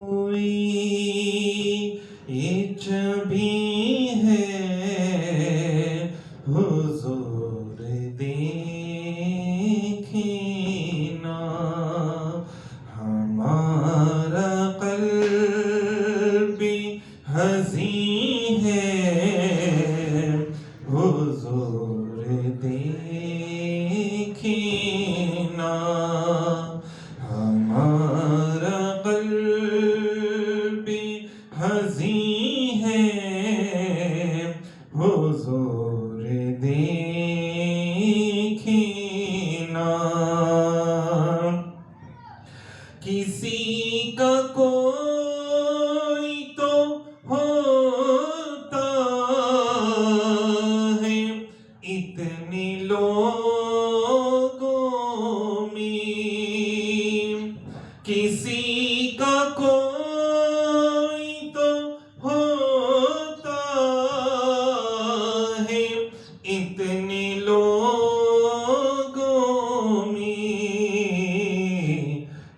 کوئی بھی ہے حضور دیکھنا، ہمارا قلب حزین ہے حضور دیکھنا، ہمارا قلب حزین ہے حضور دیکھنا۔ کسی کا کوئی تو ہوتا ہے اتنے لوگوں میں، کسی کا کوئی تو ہوتا ہے اتنے لوگوں میں،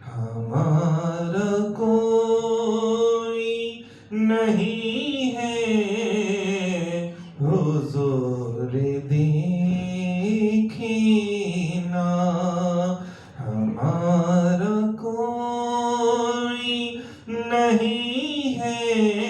ہمارا کوئی نہیں ہے حضور دیکھنا، ہمارا کوئی نہیں ہے